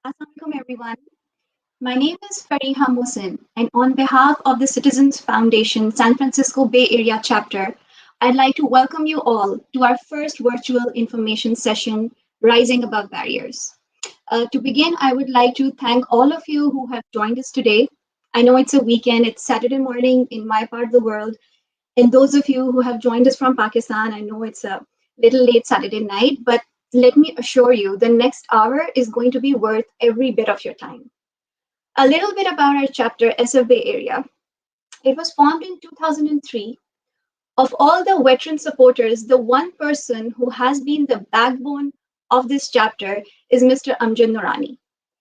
Assalamualaikum everyone. My name is Fariha Mohsin, and on behalf of the Citizens Foundation San Francisco Bay Area chapter, I'd like to welcome you all to our first virtual information session, Rising Above Barriers. To begin, I would like to thank all of you who have joined us today. I know it's a weekend, it's Saturday morning in my part of the world, and those of you who have joined us from Pakistan, I know it's a little late Saturday night, but let me assure you, the next hour is going to be worth every bit of your time. A little bit about our chapter, SF Bay Area. It was formed in 2003. Of all the veteran supporters, the one person who has been the backbone of this chapter is Mr. Amjad Noorani.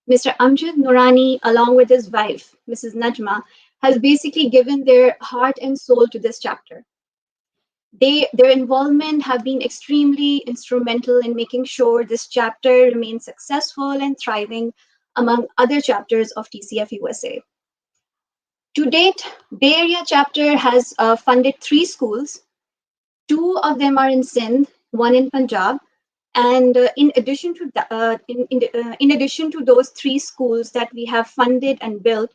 Mr. Amjad Noorani, along with his wife, Mrs. Najma, has basically given their heart and soul to this chapter. Their involvement have been extremely instrumental in making sure this chapter remains successful and thriving among other chapters of TCF USA. To date, Bay Area chapter has funded 3 schools. 2 of them are in Sindh, 1 in Punjab, and in addition to those 3 schools that we have funded and built,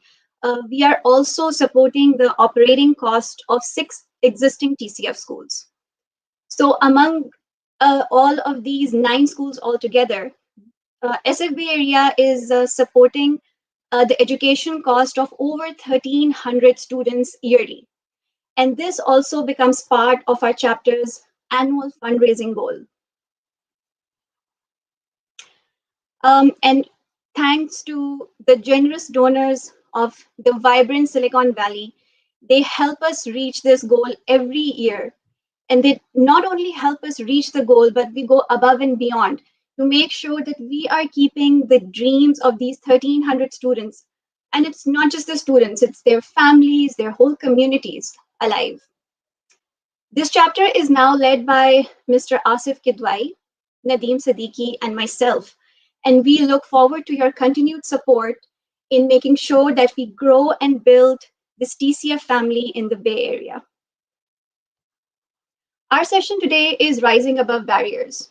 we are also supporting the operating cost of 6 existing TCF schools. So among all of these 9 schools altogether, SF Bay Area is supporting the education cost of over 1,300 students yearly. And this also becomes part of our chapter's annual fundraising goal. And thanks to the generous donors of the vibrant Silicon Valley, they help us reach this goal every year. And they not only help us reach the goal, but we go above and beyond to make sure that we are keeping the dreams of these 1,300 students. And it's not just the students, it's their families, their whole communities alive. This chapter is now led by Mr. Asif Kidwai, Nadeem Siddiqui, and myself. And we look forward to your continued support in making sure that we grow and build this TCF family in the Bay Area. Our session today is Rising Above Barriers.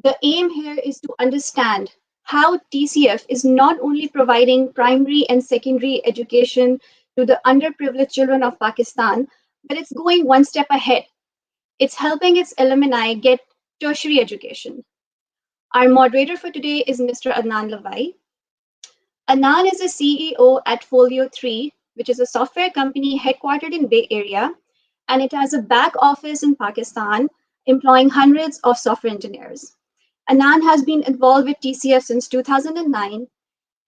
The aim here is to understand how TCF is not only providing primary and secondary education to the underprivileged children of Pakistan, but it's going one step ahead. It's helping its alumni get tertiary education. Our moderator for today is Mr. Adnan Lavai. Adnan is a CEO at Folio 3, which is a software company headquartered in Bay Area, and it has a back office in Pakistan, employing hundreds of software engineers. Adnan has been involved with TCF since 2009,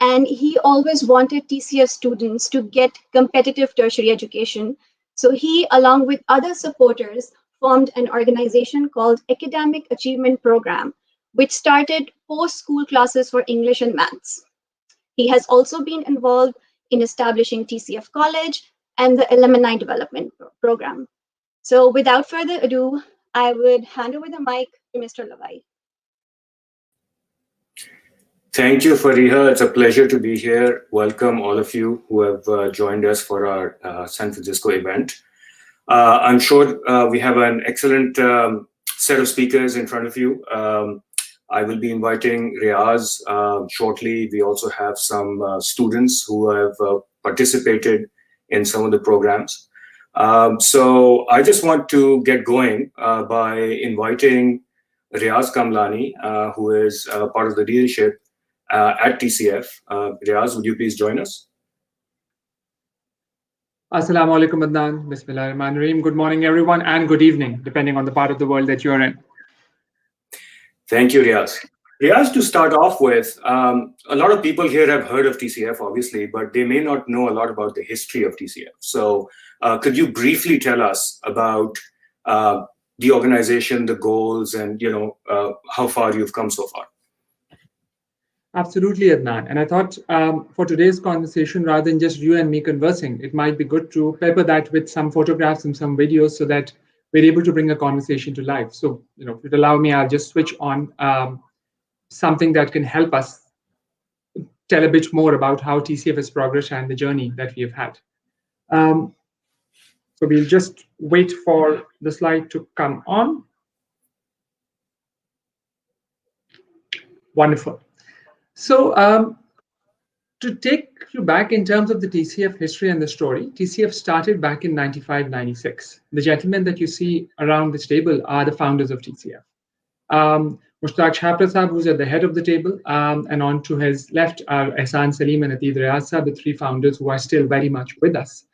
and he always wanted TCF students to get competitive tertiary education. So he, along with other supporters, formed an organization called Academic Achievement Program, which started post-school classes for English and maths. He has also been involved in establishing TCF College and the Alumni Development Program. So without further ado, I would hand over the mic to Mr. Lavai. Thank you, Fariha. It's a pleasure to be here. Welcome all of you who have joined us for our San Francisco event. I'm sure we have an excellent set of speakers in front of you. I will be inviting Riaz shortly. We also have some students who have participated in some of the programs. So I just want to get going by inviting Riaz Kamlani, who is part of the leadership at TCF. Riaz, would you please join us? Assalamu alaikum, Adnan. Bismillahirrahmanirrahim. Good morning, everyone, and good evening, depending on the part of the world that you're in. Thank you, Riaz. Riaz, to start off with, a lot of people here have heard of TCF, obviously, but they may not know a lot about the history of TCF. So could you briefly tell us about the organization, the goals, and how far you've come so far? Absolutely, Adnan. And I thought for today's conversation, rather than just you and me conversing, it might be good to pepper that with some photographs and some videos so that we're able to bring a conversation to life. So, if you'd allow me, I'll just switch on something that can help us tell a bit more about how TCF has progressed and the journey that we have had. So we'll just wait for the slide to come on. Wonderful. So to take you back in terms of the TCF history and the story, TCF started back in 95-96. The gentlemen that you see around this table are the founders of TCF. Mushtaq Shah Prasad, who's at the head of the table, and on to his left are Ehsan Salim and Ateed Riaz Sahab, the three founders who are still very much with us.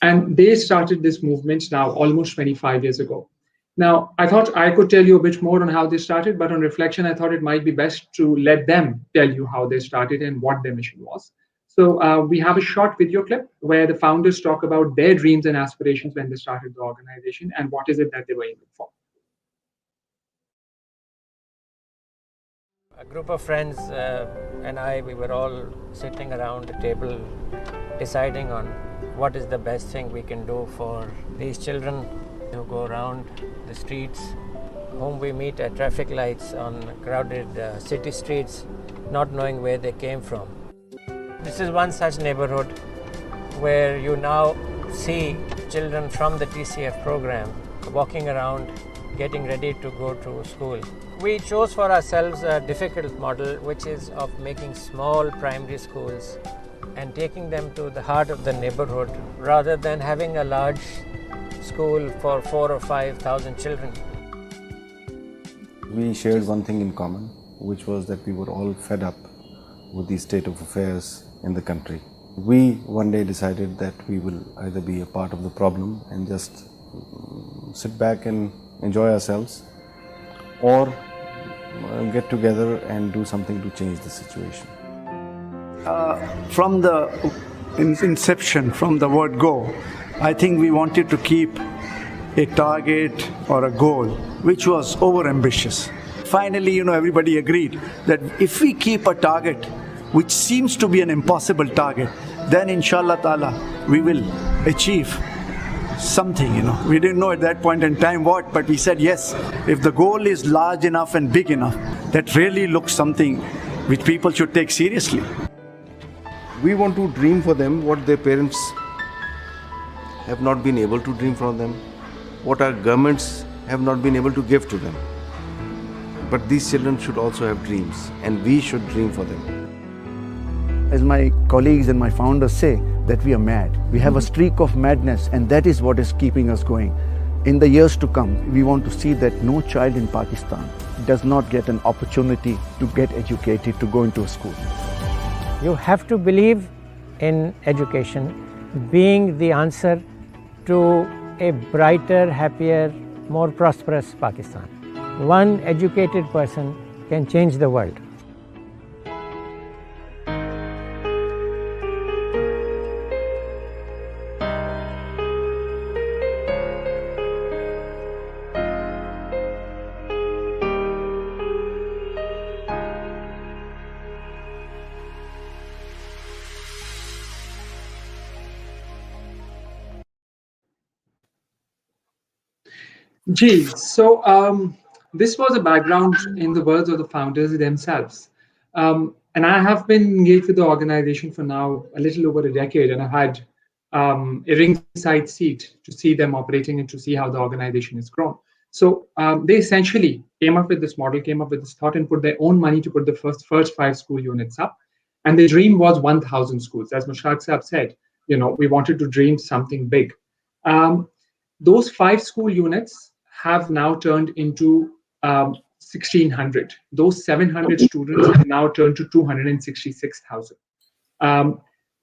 And they started this movement now almost 25 years ago. Now, I thought I could tell you a bit more on how they started, but on reflection, I thought it might be best to let them tell you how they started and what their mission was. So we have a short video clip where the founders talk about their dreams and aspirations when they started the organization and what is it that they were aiming for. A group of friends and we were all sitting around a table deciding on what is the best thing we can do for these children who go around the streets, whom we meet at traffic lights on crowded city streets, not knowing where they came from. This is one such neighborhood where you now see children from the TCF program walking around, getting ready to go to school. We chose for ourselves a difficult model, which is of making small primary schools and taking them to the heart of the neighborhood rather than having a large school for 4,000 or 5,000 children. We shared one thing in common, which was that we were all fed up with the state of affairs in the country. We one day decided that we will either be a part of the problem and just sit back and enjoy ourselves, or get together and do something to change the situation. From the inception, from the word go, I think we wanted to keep a target or a goal which was over-ambitious. Finally, everybody agreed that if we keep a target which seems to be an impossible target, then inshallah ta'ala we will achieve something. We didn't know at that point in time what, but we said yes, if the goal is large enough and big enough, that really looks something which people should take seriously. We want to dream for them what their parents have not been able to dream for them, what our governments have not been able to give to them. But these children should also have dreams, and we should dream for them. As my colleagues and my founders say, that we are mad. We have a streak of madness, and that is what is keeping us going. In the years to come, we want to see that no child in Pakistan does not get an opportunity to get educated, to go into a school. You have to believe in education being the answer to a brighter, happier, more prosperous Pakistan. One educated person can change the world. So this was a background in the words of the founders themselves. And I have been engaged with the organization for now a little over a decade, and I've had a ringside seat to see them operating and to see how the organization has grown. So they essentially came up with this model, came up with this thought, and put their own money to put the first 5 school units up. And the dream was 1,000 schools. As Mushtaq Saab said, we wanted to dream something big. Those 5 school units have now turned into 1,600. Those 700 students have now turned to 266,000.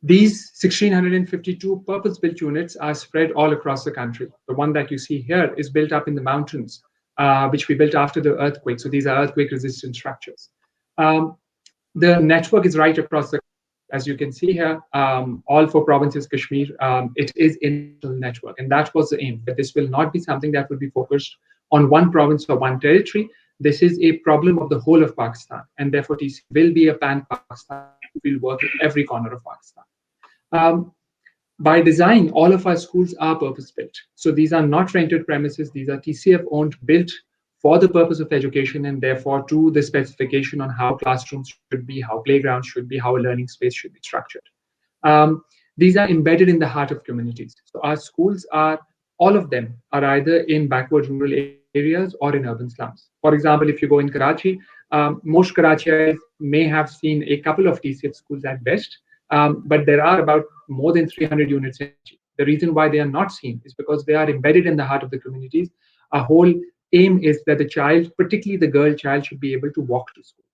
These 1,652 purpose-built units are spread all across the country. The one that you see here is built up in the mountains, which we built after the earthquake. So these are earthquake-resistant structures. The network is right across the, as you can see here, all 4 provinces, Kashmir, it is a national network. And that was the aim, that this will not be something that will be focused on one province or one territory. This is a problem of the whole of Pakistan. And therefore, TCF will be a pan-Pakistan. Will work in every corner of Pakistan. By design, all of our schools are purpose-built. So these are not rented premises. These are TCF-owned, built for the purpose of education, and therefore to the specification on how classrooms should be, how playgrounds should be, how a learning space should be structured. These are embedded in the heart of communities. So our schools are, all of them are either in backward rural areas or in urban slums. For example, if you go in Karachi, most Karachiites may have seen a couple of TCF schools at best, but there are about more than 300 units in Karachi. The reason why they are not seen is because they are embedded in the heart of the communities. Our whole aim is that the child, particularly the girl child, should be able to walk to school,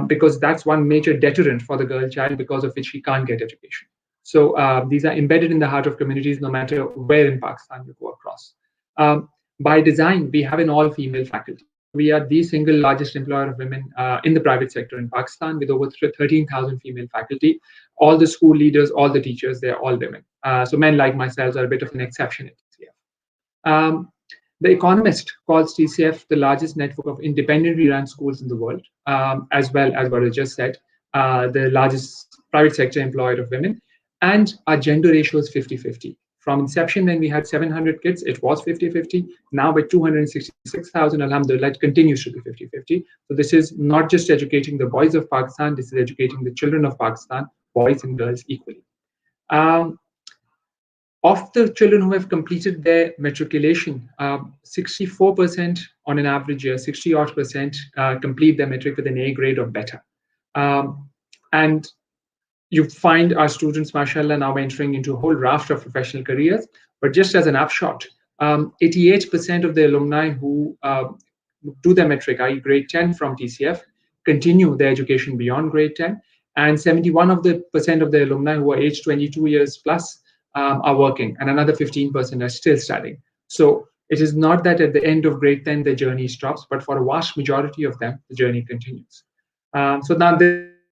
because that's one major deterrent for the girl child, because of which she can't get education. So these are embedded in the heart of communities, no matter where in Pakistan you go across. By design, we have an all-female faculty. We are the single largest employer of women in the private sector in Pakistan, with over 13,000 female faculty. All the school leaders, all the teachers, they're all women. So men like myself are a bit of an exception at TCF. The Economist calls TCF the largest network of independently run schools in the world, as well as what I just said, the largest private sector employer of women. And our gender ratio is 50-50. From inception, when we had 700 kids, it was 50-50. Now with 266,000, alhamdulillah, it continues to be 50-50. So this is not just educating the boys of Pakistan, this is educating the children of Pakistan, boys and girls equally. Of the children who have completed their matriculation, 64% on an average year, 60-odd% complete their matric with an A grade or better. And you find our students, mashallah, now entering into a whole raft of professional careers. But just as an upshot, 88% of the alumni who do their matric, i.e. grade 10 from TCF, continue their education beyond grade 10. And 71% of the alumni who are aged 22 years plus are working, and another 15% are still studying. So it is not that at the end of grade 10, the journey stops, but for a vast majority of them, the journey continues. So now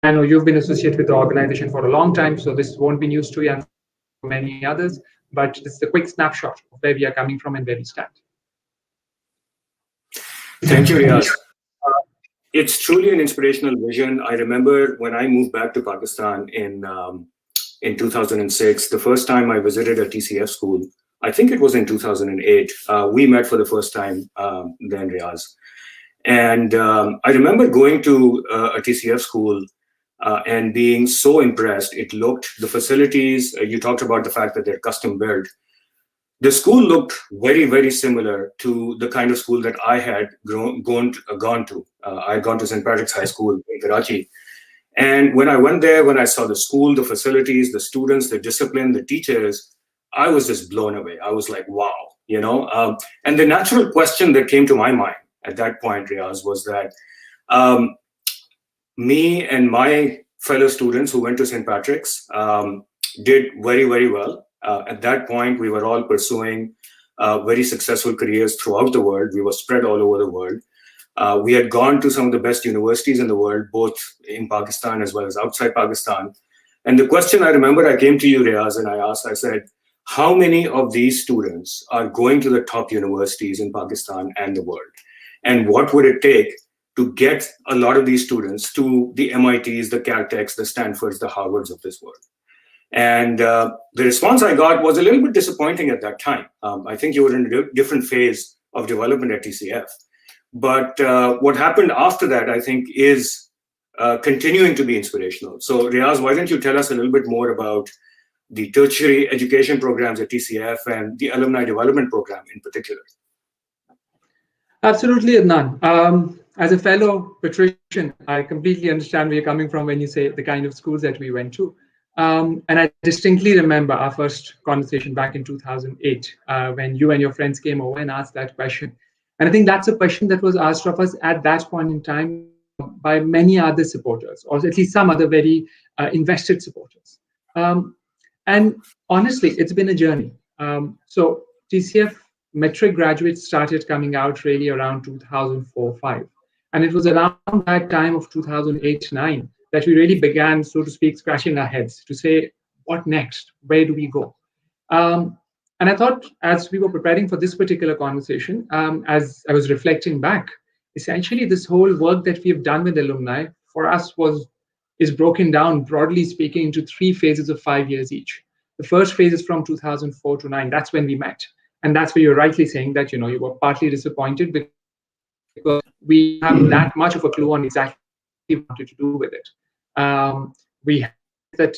I know you've been associated with the organization for a long time, so this won't be news to you and for many others, but this is a quick snapshot of where we are coming from and where we stand. Thank you, Riaz. It's truly an inspirational vision. I remember when I moved back to Pakistan in 2006, the first time I visited a TCF school, I think it was in 2008. We met for the first time then, Riaz. And I remember going to a TCF school and being so impressed. It looked, the facilities, you talked about the fact that they're custom built. The school looked very, very similar to the kind of school that I had gone to. I had gone to St. Patrick's High School in Karachi. And when I went there, when I saw the school, the facilities, the students, the discipline, the teachers, I was just blown away. I was like, wow, you know? And the natural question that came to my mind at that point, Riaz, was that me and my fellow students who went to St. Patrick's did very, very well. At that point, we were all pursuing very successful careers throughout the world. We were spread all over the world. We had gone to some of the best universities in the world, both in Pakistan as well as outside Pakistan. And the question I remember, I came to you, Riaz, and I asked, I said, how many of these students are going to the top universities in Pakistan and the world? And what would it take to get a lot of these students to the MITs, the Caltechs, the Stanfords, the Harvards of this world? And the response I got was a little bit disappointing at that time. I think you were in a different phase of development at TCF. But what happened after that, I think, is continuing to be inspirational. So, Riaz, why don't you tell us a little bit more about the tertiary education programs at TCF and the alumni development program in particular? Absolutely, Adnan. As a fellow patrician, I completely understand where you're coming from when you say the kind of schools that we went to. And I distinctly remember our first conversation back in 2008 when you and your friends came over and asked that question. And I think that's a question that was asked of us at that point in time by many other supporters, or at least some other very invested supporters. And honestly, it's been a journey. So TCF metric graduates started coming out really around 2004-5. And it was around that time of 2008-9 that we really began, so to speak, scratching our heads to say, what next? Where do we go? And I thought, as we were preparing for this particular conversation, as I was reflecting back, essentially this whole work that we have done with alumni for us is broken down, broadly speaking, into three phases of 5 years each. The first phase is from 2004 to 9. That's when we met, and that's where you're rightly saying that you were partly disappointed because we have that much of a clue on exactly what we wanted to do with it. We had that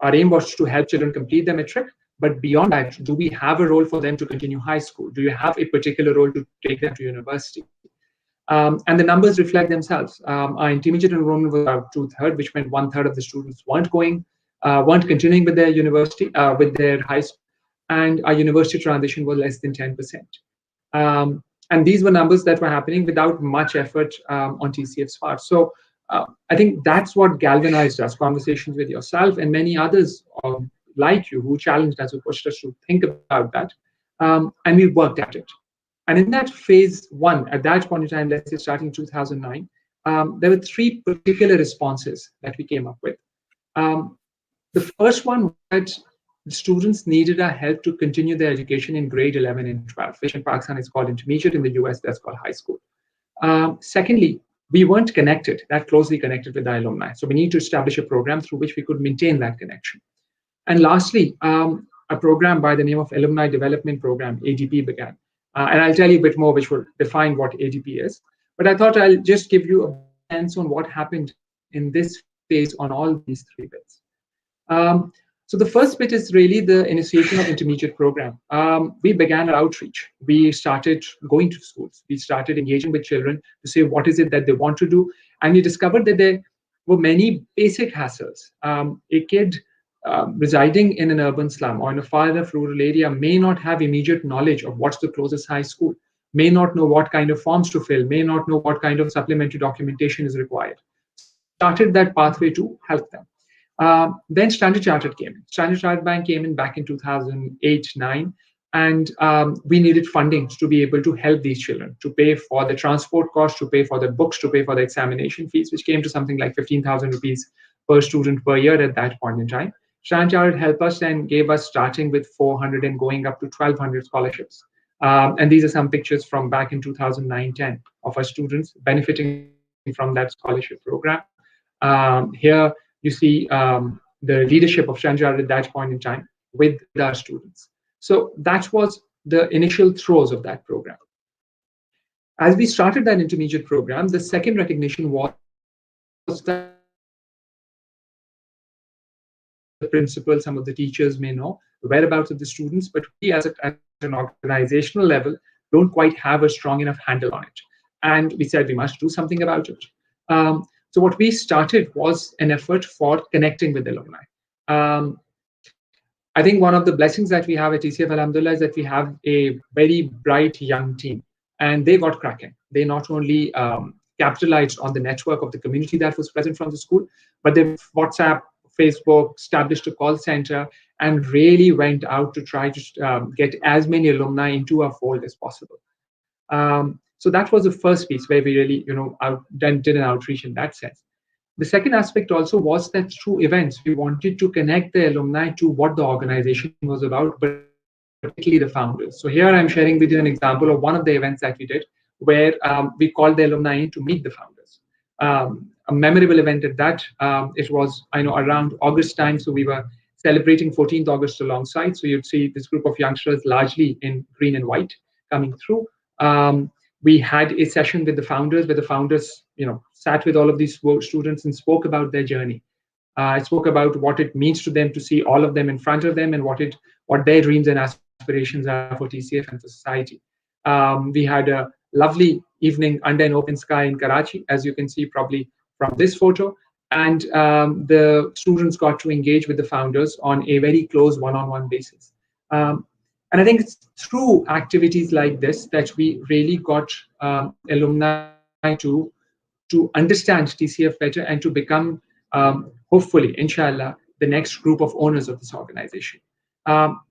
our aim was to help children complete their metric, but beyond that, do we have a role for them to continue high school? Do you have a particular role to take them to university? And the numbers reflect themselves. Our intermediate enrollment was about 2/3, which meant 1/3 of the students weren't continuing with their university, with their high school, and our university transition was less than 10%. And these were numbers that were happening without much effort on TCF's part. So I think that's what galvanized us, conversations with yourself and many others like you who challenged us, who pushed us to think about that. And we worked at it. And in that phase one, at that point in time, let's say starting 2009, there were three particular responses that we came up with. The first one was that the students needed our help to continue their education in grade 11 and 12, which in Pakistan is called intermediate, in the US that's called high school. Secondly, we weren't connected, that closely connected with the alumni. So we need to establish a program through which we could maintain that connection. And lastly, a program by the name of Alumni Development Program, ADP, began. And I'll tell you a bit more, which will define what ADP is. But I thought I'll just give you a sense on what happened in this phase on all these three bits. So the first bit is really the initiation of intermediate program. We began our outreach. We started going to schools. We started engaging with children to say what is it that they want to do. And we discovered that there were many basic hassles. A kid residing in an urban slum or in a far enough rural area may not have immediate knowledge of what's the closest high school, may not know what kind of forms to fill, may not know what kind of supplementary documentation is required. So we started that pathway to help them. Then Standard Chartered came in. Standard Chartered Bank came in back in 2008-9, and we needed funding to be able to help these children, to pay for the transport costs, to pay for the books, to pay for the examination fees, which came to something like 15,000 rupees per student per year at that point in time. Standard Chartered helped us and gave us starting with 400 and going up to 1,200 scholarships. And these are some pictures from back in 2009-10 of our students benefiting from that scholarship program. Here you see the leadership of Standard Chartered at that point in time with our students. So that was the initial throes of that program. As we started that intermediate program, the second recognition was that the principal, some of the teachers may know the whereabouts of the students, but we as an organizational level don't quite have a strong enough handle on it. And we said we must do something about it. So what we started was an effort for connecting with alumni. I think one of the blessings that we have at TCF, alhamdulillah, is that we have a very bright young team, and they got cracking. They not only capitalized on the network of the community that was present from the school, but they WhatsApp, Facebook, established a call center, and really went out to try to get as many alumni into our fold as possible. So that was the first piece where we really, did an outreach in that sense. The second aspect also was that through events, we wanted to connect the alumni to what the organization was about, but particularly the founders. So here I'm sharing with you an example of one of the events that we did, where we called the alumni in to meet the founders. A memorable event at that. It was, around August time, so we were celebrating 14th August alongside. So you'd see this group of youngsters largely in green and white coming through. We had a session with the founders where the founders, sat with all of these students and spoke about their journey. I spoke about what it means to them to see all of them in front of them and what their dreams and aspirations are for TCF and for society. We had a lovely evening under an open sky in Karachi, as you can see probably from this photo. and the students got to engage with the founders on a very close one-on-one basis. And I think it's through activities like this that we really got alumni to understand TCF better and to become, hopefully, inshallah, the next group of owners of this organization. Um,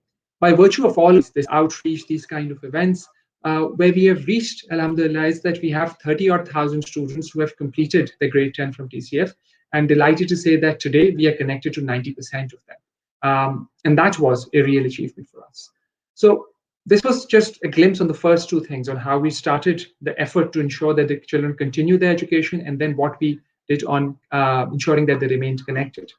by virtue of all this outreach, these kind of events, where we have reached, alhamdulillah, is that we have 30 odd thousand students who have completed the grade 10 from TCF, and delighted to say that today we are connected to 90% of them. And that was a real achievement for us. So this was just a glimpse on the first two things, on how we started the effort to ensure that the children continue their education, and then what we did on ensuring that they remained connected.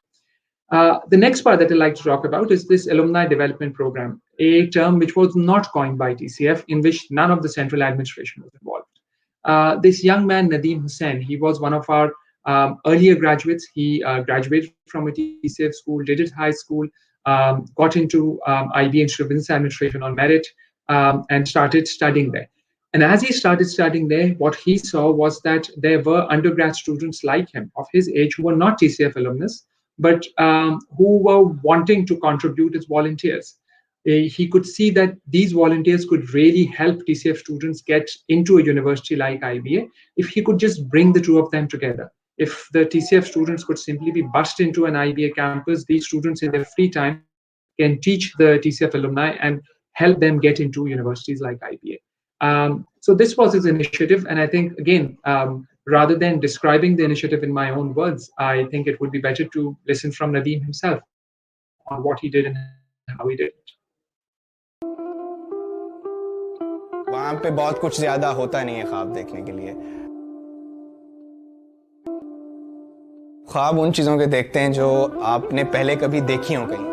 The next part that I'd like to talk about is this alumni development program, a term which was not coined by TCF, in which none of the central administration was involved. This young man, Nadeem Hussain, he was one of our earlier graduates. He graduated from a TCF school, did it high school, got into IB Institute of Business Administration on merit, and started studying there. And as he started studying there, what he saw was that there were undergrad students like him of his age who were not TCF alumnus, but who were wanting to contribute as volunteers. He could see that these volunteers could really help TCF students get into a university like IBA if he could just bring the two of them together. If the TCF students could simply be bussed into an IBA campus, these students in their free time can teach the TCF alumni and help them get into universities like IBA. So this was his initiative, and I think, again, rather than describing the initiative in my own words, I think it would be better to listen from Nadeem himself on what he did and how he did it. वहाँ पे बहुत कुछ ज़्यादा होता नहीं है ख्वाब देखने के लिए। ख्वाब उन चीज़ों के देखते हैं जो आपने पहले कभी देखी हो कहीं।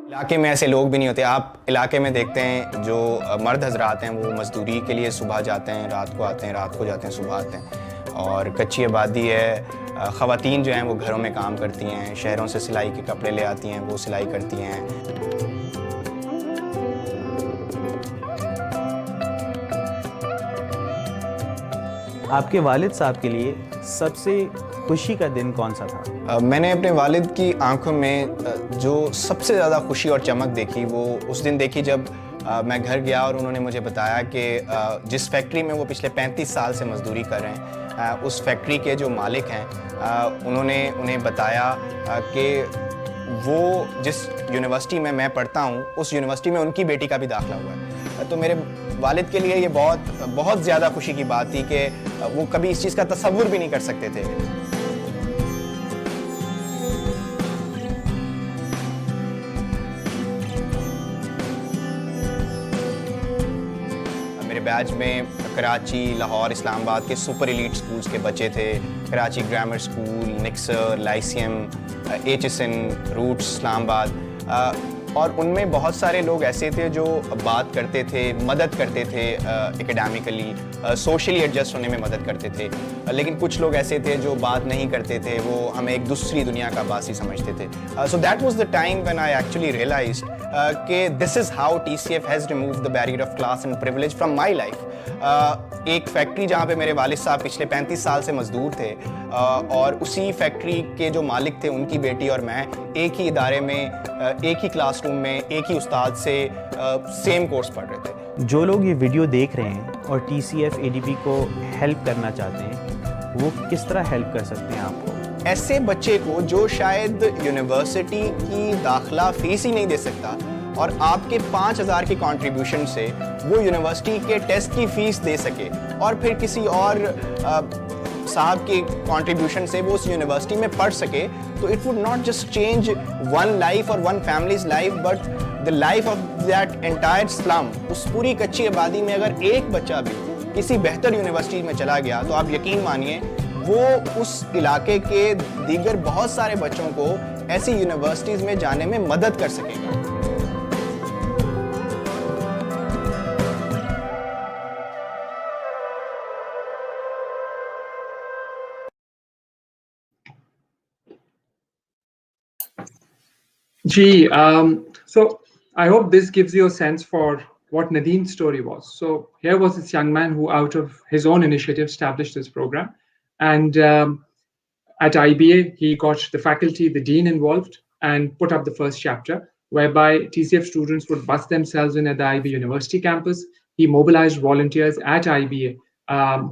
इलाके में ऐसे लोग भी नहीं होते। आप इलाके में देखते हैं जो मर्द हजरात हैं वो मजदूरी के लिए सुबह जाते हैं, रात को आते हैं, रात को जाते हैं, सुबह आते हैं। और कच्ची आबादी है, ख़वातीन जो हैं वो घरों में काम करती हैं, शहरों से सिलाई के कपड़े ले आती हैं, वो सिलाई करती हैं। आपके वालिद साहब के लिए सबसे खुशी का दिन कौन सा था? मैंने अपने वालिद की आंखों में जो सबसे ज़्यादा खुशी और चमक देखी वो उस दिन देखी जब मैं घर गया और उन्होंने मुझे बताया कि जिस फैक्ट्री में वो पिछले 35 साल से मजदूरी कर रहे हैं, उस फैक्ट्री के जो मालिक हैं उन्होंने उन्हें बताया कि वो जिस यूनिवर्सिटी में मैं पढ़ता हूँ उस यूनिवर्सिटी में उनकी बेटी का भी दाखिला हुआ है। तो मेरे वालिद के लिए ये बहुत ज़्यादा खुशी की बात थी कि वो कभी इस चीज़ का तसव्वुर भी नहीं कर सकते थे। बैच में कराची, लाहौर, इस्लामाबाद के सुपर एलीट स्कूल्स के बच्चे थे। Karachi grammar school, निक्सर, Lyceum, HSN, roots, Islamabad, और उनमें बहुत सारे लोग ऐसे थे जो बात करते थे, मदद करते थे एकेडमिकली, सोशली एडजस्ट होने में मदद करते थे। लेकिन कुछ लोग ऐसे थे जो बात नहीं करते थे, वो हमें एक दूसरी दुनिया का बासी समझते थे। So that was the time when I actually realised कि this is how TCF has removed the barrier of class and privilege from my life. एक फैक्ट्री जहाँ पे मेरे वालिद साहब पिछले 35 साल से मजदूर थे, और उसी फैक्ट्री के जो मालिक थे उनकी बेटी और मैं एक ही इदारे में, एक ही क्लासरूम में, एक ही उस्ताद से सेम कोर्स पढ़ रहे थे। जो लोग ये वीडियो देख रहे हैं और TCF ADP को हेल्प करना चाहते हैं, वो किस तरह हेल्प कर सकते हैं आपको? ऐसे बच्चे को जो शायद यूनिवर्सिटी की दाखिला फीस ही नहीं दे सकता और आपके 5,000 की कंट्रीब्यूशन से वो यूनिवर्सिटी के टेस्ट की फीस दे सके, और फिर किसी और साहब की कंट्रीब्यूशन से वो उस यूनिवर्सिटी में पढ़ सके, तो it would not just change one life और one family's life, but the life of that entire slum. उस पूरी कच्ची आबादी में अगर एक बच्चा भी किसी बेहतर यूनिवर्सिटी में चला गया तो आप यकीन मानिए वो उस इलाके के दीगर बहुत सारे बच्चों को ऐसी यूनिवर्सिटीज़ में जाने में मदद कर सकेगा। जी, So I hope this gives you a sense for what Nadim's story was. So here was this young man who, out of his own initiative, established this program. And at IBA, he got the faculty, the dean involved, and put up the first chapter, whereby TCF students would bus themselves in at the IBA University campus. He mobilized volunteers at IBA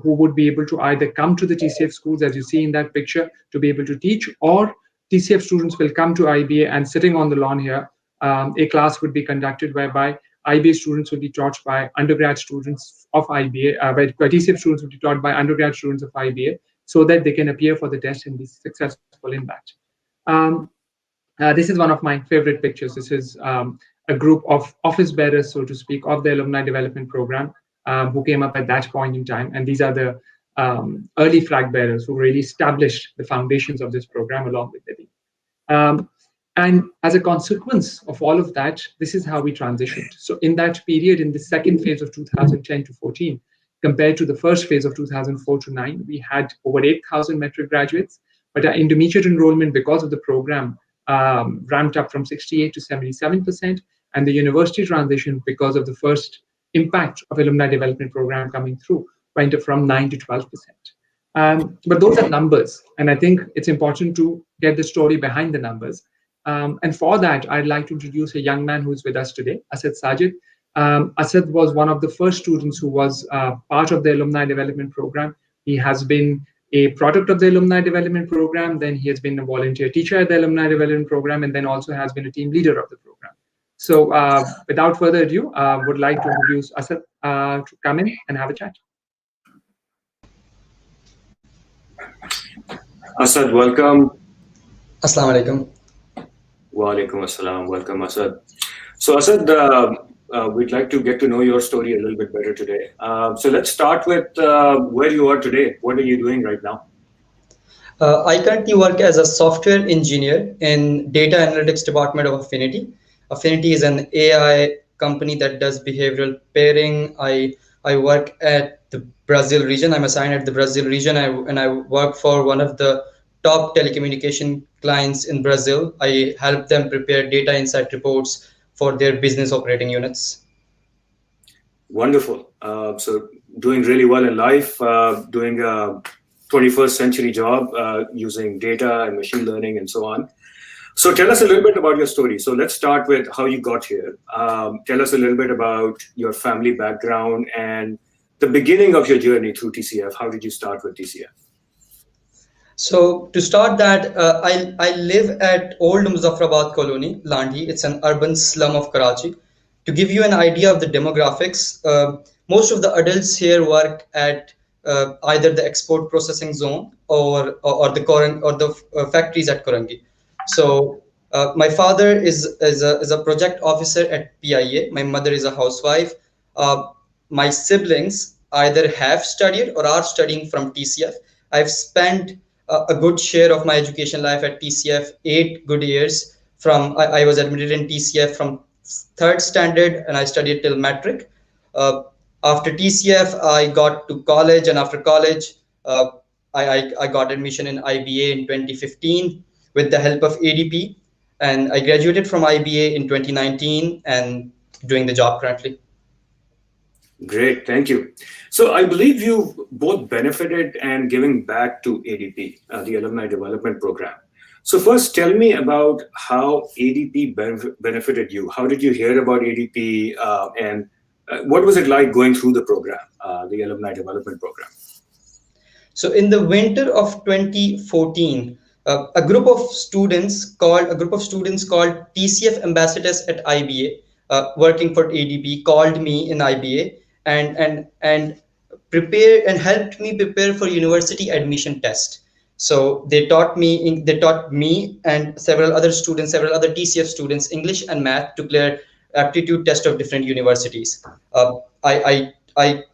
who would be able to either come to the TCF schools, as you see in that picture, to be able to teach, or TCF students will come to IBA, and sitting on the lawn here, a class would be conducted whereby IBA students would be taught by undergrad students of IBA, where TCF students would be taught by undergrad students of IBA, so that they can appear for the test and be successful in that. This is one of my favorite pictures. This is a group of office bearers, so to speak, of the Alumni Development Program who came up at that point in time. And these are the early flag bearers who really established the foundations of this program along with the dean. And as a consequence of all of that, this is how we transitioned. So in that period, in the second phase of 2010 to 14, compared to the first phase of 2004 to 9, we had over 8,000 metric graduates, but our intermediate enrollment, because of the program, ramped up from 68 to 77%, and the university transition, because of the first impact of Alumni Development Program coming through, went up from 9 to 12%. But those are numbers, and I think it's important to get the story behind the numbers. And for that, I'd like to introduce a young man who's with us today, Asad Sajid. Asad was one of the first students who was part of the Alumni Development Program. He has been a product of the Alumni Development Program, then he has been a volunteer teacher at the Alumni Development Program, and then also has been a team leader of the program. So without further ado, I would like to introduce Asad to come in and have a chat. Asad, welcome. Assalamu alaikum. Wa alaikum assalam. Welcome, Asad. So, Asad, we'd like to get to know your story a little bit better today. So let's start with where you are today. What are you doing right now? I currently work as a software engineer in data analytics department of Affinity. Affinity is an AI company that does behavioral pairing. I work at the Brazil region. I'm assigned at the Brazil region, and I work for one of the top telecommunication clients in Brazil. I help them prepare data insight reports for their business operating units. Wonderful. So doing really well in life, doing a 21st century job using data and machine learning and so on. So tell us a little bit about your story. So let's start with how you got here. Tell us a little bit about your family background and the beginning of your journey through TCF. How did you start with TCF? So to start that, I live at Old Muzaffarabad Colony, Landhi. It's an urban slum of Karachi. To give you an idea of the demographics, most of the adults here work at either the export processing zone or the factories at Korangi. So my father is a project officer at PIA. My mother is a housewife. My siblings either have studied or are studying from TCF. I've spent a good share of my education life at TCF, 8 good years. I was admitted in TCF from 3rd standard, and I studied till metric. After TCF, I got to college, and after college, I got admission in IBA in 2015 with the help of ADP, and I graduated from IBA in 2019 and doing the job currently. Great, thank you. So I believe you've both benefited and giving back to ADP, the Alumni Development Program. So first, tell me about how ADP benefited you. How did you hear about ADP, and what was it like going through the program, the Alumni Development Program? So in the winter of 2014, a group of students called TCF ambassadors at IBA, working for ADP, called me in IBA and prepare and helped me prepare for university admission test. So they taught me and several other TCF students English and math to clear aptitude test of different universities. I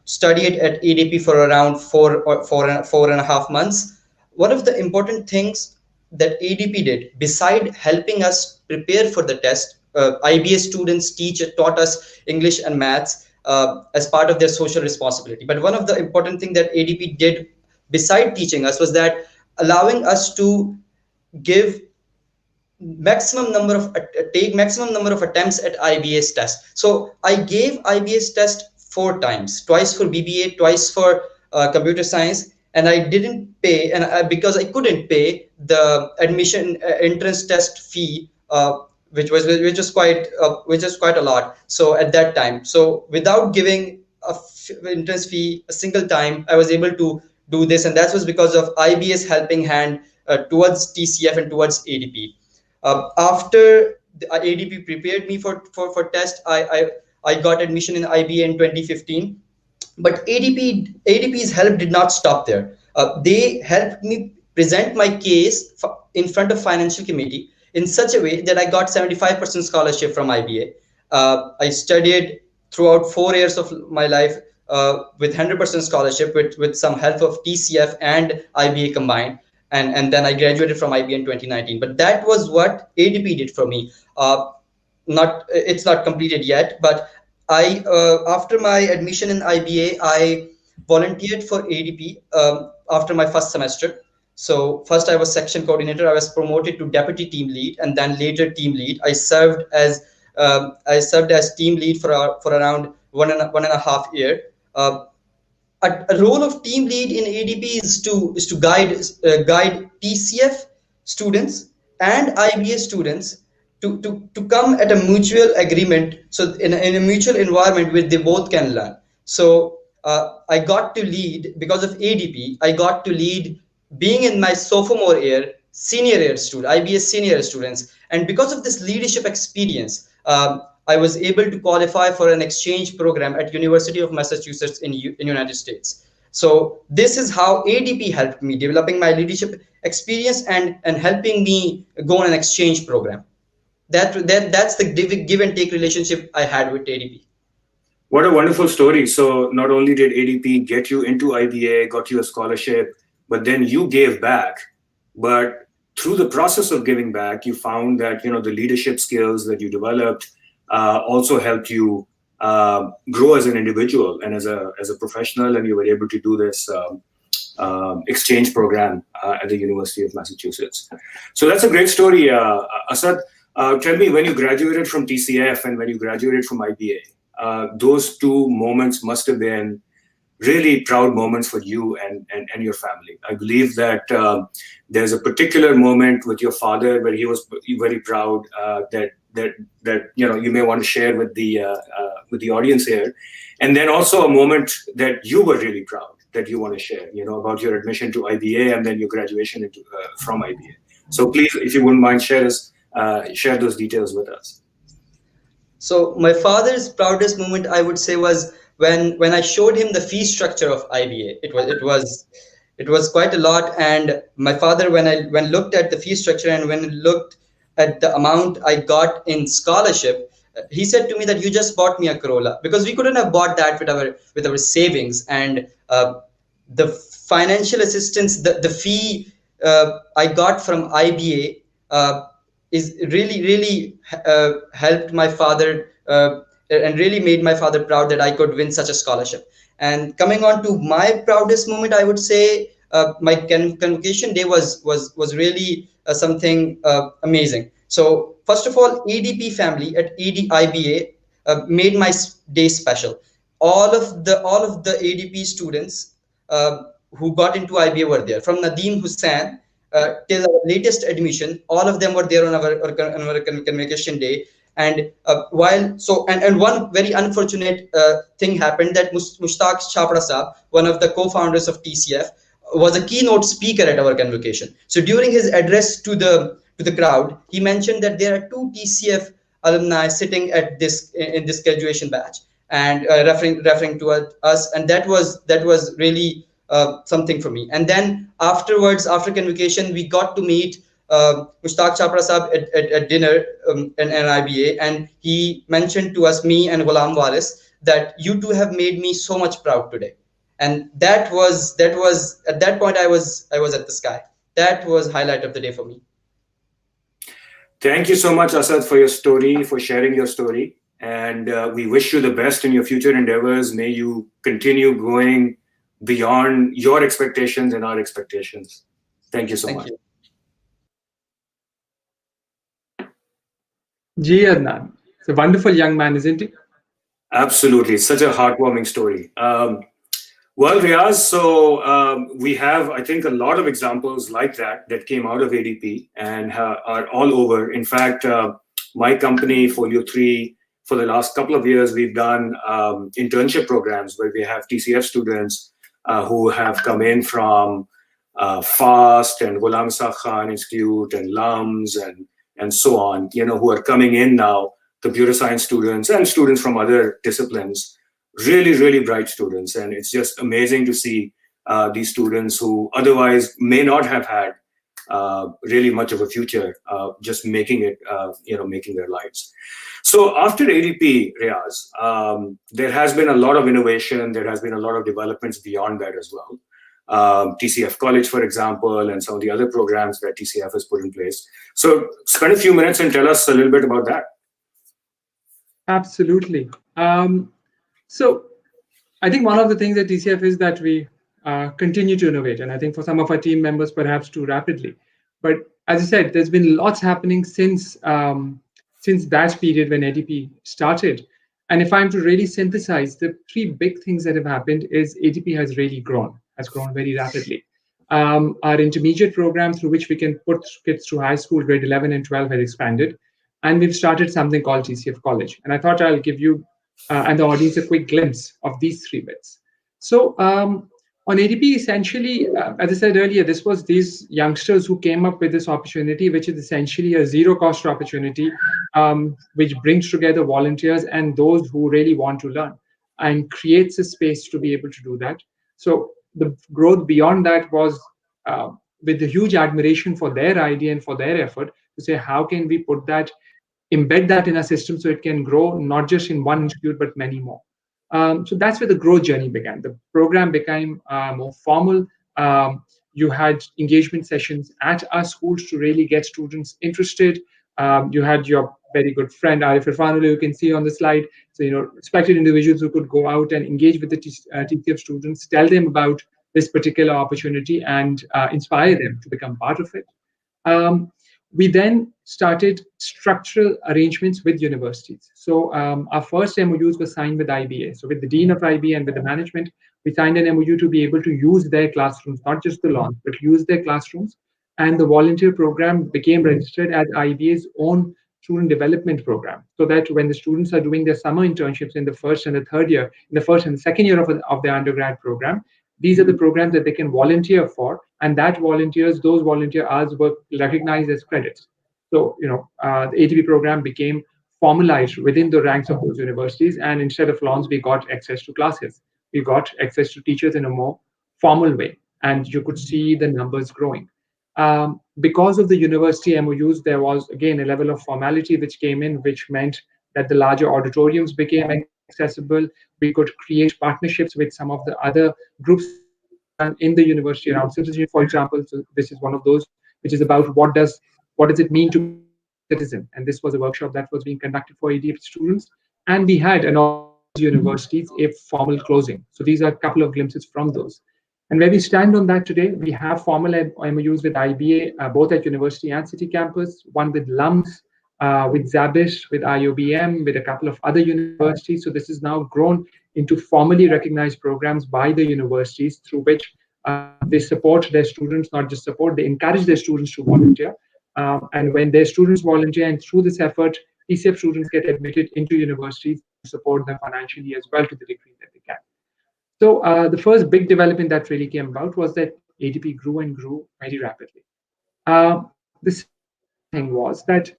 studied at ADP for around four and a half months. One of the important things that ADP did, beside helping us prepare for the test, IBA students taught us English and maths as part of their social responsibility. But one of the important things that ADP did beside teaching us was that allowing us to give maximum number of attempts at IBA's test. So I gave IBA's test 4 times, twice for BBA, twice for computer science, and I didn't pay, and because I couldn't pay the admission entrance test fee, which is quite a lot. So at that time, so without giving entrance fee a single time, I was able to do this, and that was because of IBA's helping hand towards TCF and towards ADP. After the ADP prepared me for test, I got admission in IBA in 2015. But ADP's help did not stop there. They helped me present my case in front of financial committee in such a way that I got 75% scholarship from IBA. I studied throughout 4 years of my life with 100% scholarship with some help of TCF and IBA combined. And then I graduated from IBA in 2019. But that was what ADP did for me. It's not completed yet, but I after my admission in IBA, I volunteered for ADP after my first semester. So first I was section coordinator. I was promoted to deputy team lead, and then later team lead. I served as team lead for around one and a half year. A role of team lead in ADP is to guide TCF students and IBA students to come at a mutual agreement. So in a mutual environment where they both can learn. So I got to lead because of ADP. I got to lead being in my sophomore year, senior year student, IBA senior year students, and because of this leadership experience, I was able to qualify for an exchange program at University of Massachusetts in United States. So this is how ADP helped me developing my leadership experience and helping me go on an exchange program. That's the give and take relationship I had with ADP. What a wonderful story. So not only did ADP get you into IBA, got you a scholarship, but then you gave back. But through the process of giving back, you found that the leadership skills that you developed also helped you grow as an individual and as a professional, and you were able to do this exchange program at the University of Massachusetts. So that's a great story, Asad. Tell me, when you graduated from TCF and when you graduated from IBA, those two moments must have been really proud moments for you and your family. I believe that there's a particular moment with your father where he was very proud that you may want to share with the audience here, and then also a moment that you were really proud that you want to share, about your admission to IBA and then your graduation from IBA. So please, if you wouldn't mind, share those details with us. So my father's proudest moment, I would say, was when I showed him the fee structure of IBA. It was quite a lot, and my father, when looked at the fee structure and when looked at the amount I got in scholarship, he said to me that you just bought me a Corolla, because we couldn't have bought that with our savings, and the financial assistance, the fee I got from IBA is really helped my father and really made my father proud that I could win such a scholarship. And coming on to my proudest moment, I would say my convocation day was really something amazing. So first of all, ADP family at IBA made my day special. All of the ADP students who got into IBA were there, from Nadeem Hussain till our latest admission. All of them were there on our convocation day. And and one very unfortunate thing happened, that Mushtaq Chapra Saab, one of the co-founders of TCF, was a keynote speaker at our convocation. So during his address to the crowd, he mentioned that there are 2 TCF alumni sitting in this graduation batch, and referring to us, and that was really something for me. And then afterwards, after convocation, we got to meet Mushtaq Chapra Saab at dinner in IBA, and he mentioned to us, me and Ghulam Waris, that you two have made me so much proud today. And that was at that point I was at the sky. That was highlight of the day for me. Thank you so much, Asad, for your story, for sharing your story, and we wish you the best in your future endeavors. May you continue growing beyond your expectations and our expectations. Thank you so much. You. Ji Adnan. It's a wonderful young man, isn't he? Absolutely, such a heartwarming story. Well, Riaz, so we have, I think, a lot of examples like that came out of ADP and are all over. In fact, my company, Folio 3, for the last couple of years, we've done internship programs where we have TCF students who have come in from FAST and Ghulam Saq Khan Institute and LUMS and so on, who are coming in now, computer science students and students from other disciplines, really, really bright students. And it's just amazing to see these students who otherwise may not have had really much of a future, just making it, making their lives. So after ADP, Riaz, there has been a lot of innovation. There has been a lot of developments beyond that as well. TCF College, for example, and some of the other programs that TCF has put in place. So spend a few minutes and tell us a little bit about that. Absolutely. So I think one of the things at TCF is that we continue to innovate. And I think for some of our team members, perhaps too rapidly. But as I said, there's been lots happening since that period when ADP started. And if I'm to really synthesize, the three big things that have happened is ADP has really has grown very rapidly. Our intermediate program through which we can put kids through high school, grade 11 and 12 has expanded. And we've started something called TCF College. And I thought I'll give you and the audience a quick glimpse of these three bits. So on ADP, essentially, as I said earlier, this was these youngsters who came up with this opportunity, which is essentially a zero-cost opportunity, which brings together volunteers and those who really want to learn and creates a space to be able to do that. So the growth beyond that was with the huge admiration for their idea and for their effort to say, how can we embed that in a system so it can grow not just in one institute, but many more. So that's where the growth journey began. The program became more formal. You had engagement sessions at our schools to really get students interested. You had your very good friend, Arif Irfanullah, you can see on the slide. So, respected individuals who could go out and engage with the TCF students, tell them about this particular opportunity and inspire them to become part of it. We then started structural arrangements with universities. So our first MOUs were signed with IBA. So with the dean of IBA and with the management, we signed an MOU to be able to use their classrooms, not just the lawn, but use their classrooms. And the volunteer program became registered as IBA's own student development program. So that when the students are doing their summer internships in the first and the third year, in the first and the second year of their undergrad program, these are the programs that they can volunteer for, and those volunteer hours were recognized as credits. So, the ATP program became formalized within the ranks of those universities, and instead of loans, we got access to classes. We got access to teachers in a more formal way, and you could see the numbers growing. Because of the university MOUs, there was again a level of formality which came in, which meant that the larger auditoriums became accessible. We could create partnerships with some of the other groups in the university around citizenship, for example. So this is one of those, which is about what does it mean to be a citizen? And this was a workshop that was being conducted for ADF students. And we had an universities a formal closing. So these are a couple of glimpses from those. And where we stand on that today, we have formal MOUs with IBA, both at university and city campus, one with LUMS, with Zabish, with IOBM, with a couple of other universities. So this is now grown into formally recognized programs by the universities through which they support their students, not just support, they encourage their students to volunteer. And when their students volunteer and through this effort, TCF students get admitted into universities to support them financially as well to the degree that they can. So the first big development that really came about was that ADP grew and grew very rapidly. The second thing was that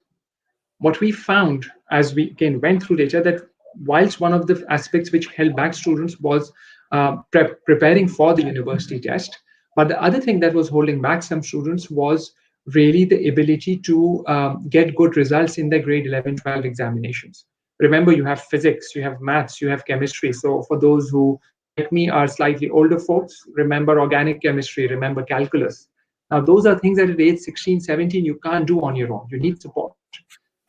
what we found as we again went through data that whilst one of the aspects which held back students was preparing for the university test, but the other thing that was holding back some students was really the ability to get good results in their grade 11, 12 examinations. Remember, you have physics, you have maths, you have chemistry. So for those who, like me, are slightly older folks, remember organic chemistry, remember calculus. Now, those are things that at age 16, 17, you can't do on your own. You need support.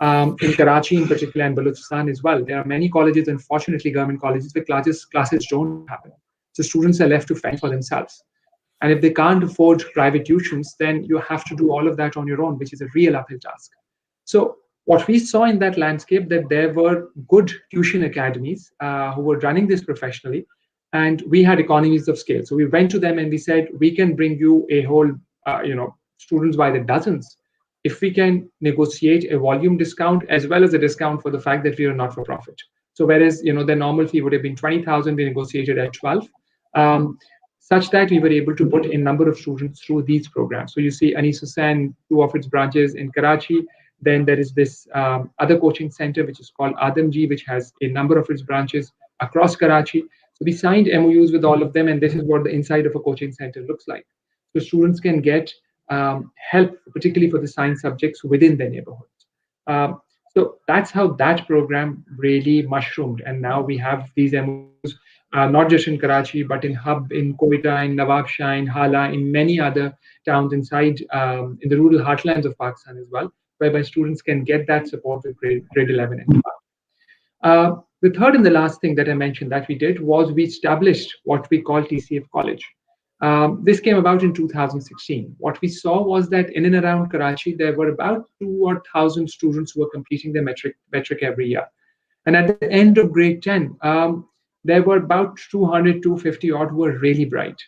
In Karachi in particular and Balochistan as well, there are many colleges, unfortunately government colleges, where classes don't happen. So students are left to fend for themselves. And if they can't afford private tuitions, then you have to do all of that on your own, which is a real uphill task. So What we saw in that landscape that there were good tuition academies who were running this professionally, and we had economies of scale. So we went to them and we said, we can bring you a whole, students by the dozens, if we can negotiate a volume discount as well as a discount for the fact that we are not for profit. So whereas the normal fee would have been 20,000, we negotiated at 12. Such that we were able to put a number of students through these programs. So you see Anis Hussain, two of its branches in Karachi. Then there is this other coaching center, which is called Adamji, which has a number of its branches across Karachi. So we signed MOUs with all of them, and this is what the inside of a coaching center looks like. So students can get help, particularly for the science subjects within their neighborhoods. So that's how that program really mushroomed. And now we have these MOUs, not just in Karachi, but in Hub, in Quetta, in Nawab Shah, in Hala, in many other towns inside in the rural heartlands of Pakistan as well, whereby students can get that support with grade 11 and 12. The third and the last thing that I mentioned that we did was we established what we call TCF College. This came about in 2016. What we saw was that in and around Karachi, there were about 2,000 students who were completing their metric every year. And at the end of grade 10, there were about 200, 250 odd who were really bright.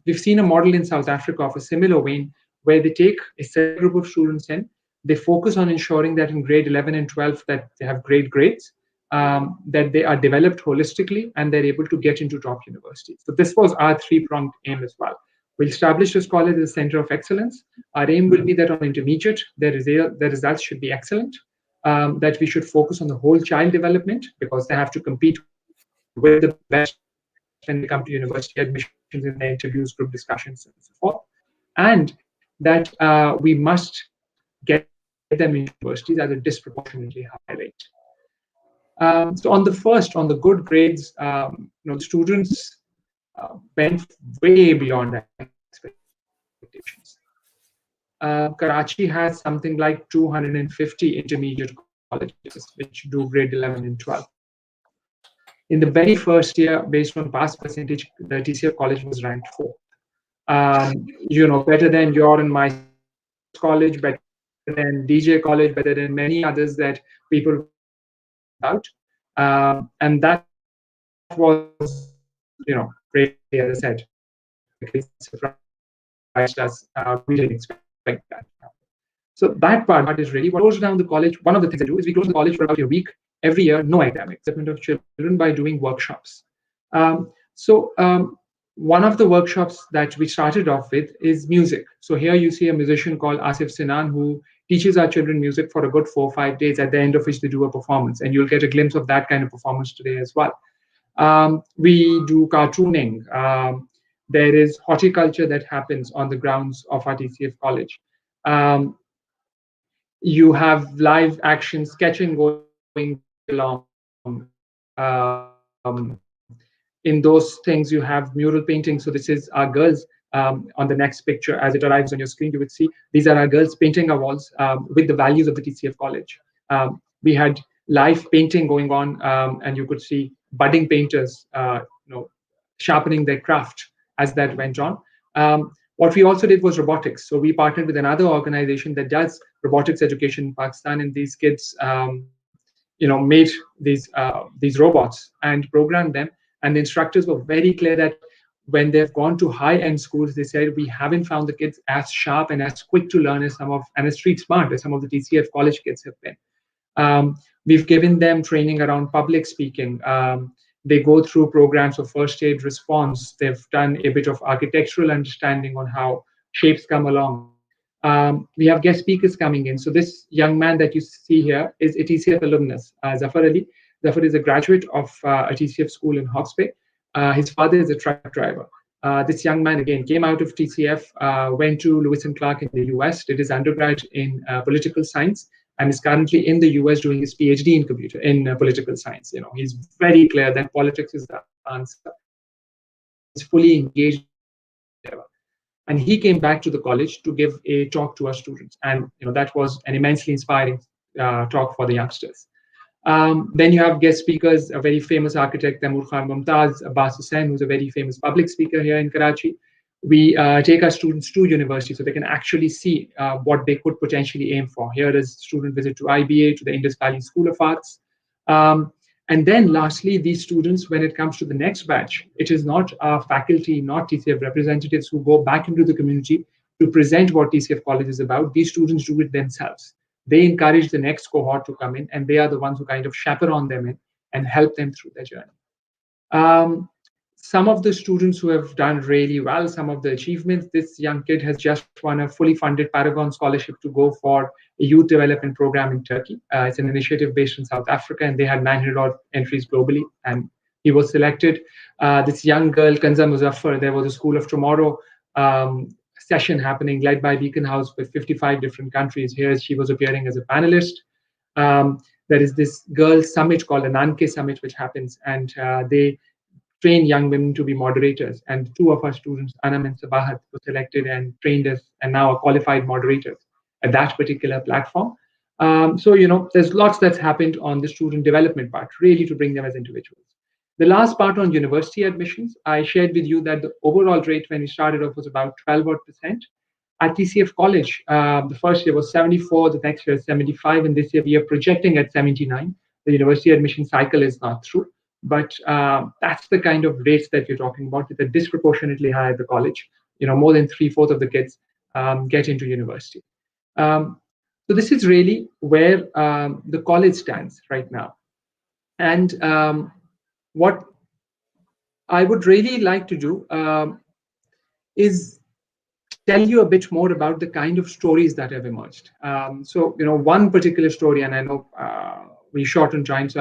We've seen a model in South Africa of a similar vein where they take a set group of students in, they focus on ensuring that in grade 11 and 12 that they have great grades, that they are developed holistically, and they're able to get into top universities. So this was our three-pronged aim as well. We'll establish this college as a center of excellence. Our aim will be that on intermediate, the results should be excellent, that we should focus on the whole child development because they have to compete with the best when they come to university admissions in their interviews, group discussions, and so forth. And that we must get them into universities at a disproportionately high rate. So on the good grades, the students went way beyond expectations. Karachi has something like 250 intermediate colleges which do grade 11 and 12. In the very first year, based on pass percentage, the TCF college was ranked 4th. Better than your and my college, better than DJ college, better than many others that people about. And that was, great, as I said, it surprised us. We didn't expect that. So that part is really what close down the college. One of the things I do is we close the college for about a week every year, no academics, development of children by doing workshops. One of the workshops that we started off with is music. So here you see a musician called Asif Sinan who teaches our children music for a good 4 or 5 days, at the end of which they do a performance. And you'll get a glimpse of that kind of performance today as well. We do cartooning. There is horticulture that happens on the grounds of our TCF college. You have live action sketching going along. In those things, you have mural painting. So this is our girls. On the next picture, as it arrives on your screen, you would see these are our girls painting our walls with the values of the TCF college. We had live painting going on, and you could see budding painters, sharpening their craft as that went on. What we also did was robotics. So we partnered with another organization that does robotics education in Pakistan, and these kids, made these robots and programmed them. And the instructors were very clear that when they've gone to high-end schools, they said, we haven't found the kids as sharp and as quick to learn as as street smart as some of the TCF college kids have been. We've given them training around public speaking. They go through programs of first aid response. They've done a bit of architectural understanding on how shapes come along. We have guest speakers coming in. So this young man that you see here is a TCF alumnus, Zafar Ali. Zafar is a graduate of a TCF school in Hawke's Bay. His father is a truck driver. This young man, again, came out of TCF, went to Lewis and Clark in the US, did his undergrad in political science, and is currently in the US doing his PhD in political science. He's very clear that politics is the answer. He's fully engaged. And he came back to the college to give a talk to our students. And that was an immensely inspiring talk for the youngsters. Then you have guest speakers, a very famous architect, Taimur Khan Mumtaz, Abbas Hussain, who's a very famous public speaker here in Karachi. We take our students to university so they can actually see what they could potentially aim for. Here is student visit to IBA, to the Indus Valley School of Arts. And then lastly, these students, when it comes to the next batch, it is not our faculty, not TCF representatives who go back into the community to present what TCF College is about. These students do it themselves. They encourage the next cohort to come in, and they are the ones who kind of chaperone them in and help them through their journey. Some of the students who have done really well, some of the achievements, this young kid has just won a fully funded Paragon scholarship to go for a youth development program in Turkey. It's an initiative based in South Africa, and they had 900 odd entries globally, and he was selected. This young girl, Kanza Muzaffar, there was a School of Tomorrow session happening led by Beacon House with 55 different countries. Here she was appearing as a panelist. There is this girls' summit called the Nanke Summit, which happens, and they train young women to be moderators. And two of our students, Anam and Sabahat, were selected and trained as and now are qualified moderators at that particular platform. So, there's lots that's happened on the student development part, really to bring them as individuals. The last part on university admissions, I shared with you that the overall rate when we started off was about 12%. At TCF College, the first year was 74, the next year 75, and this year we are projecting at 79. The university admission cycle is not through, but that's the kind of rates that you're talking about. They're disproportionately high at the college. More than 3/4 of the kids get into university. So this is really where the college stands right now. And what I would really like to do is tell you a bit more about the kind of stories that have emerged. So, one particular story, and I know we're short on time, so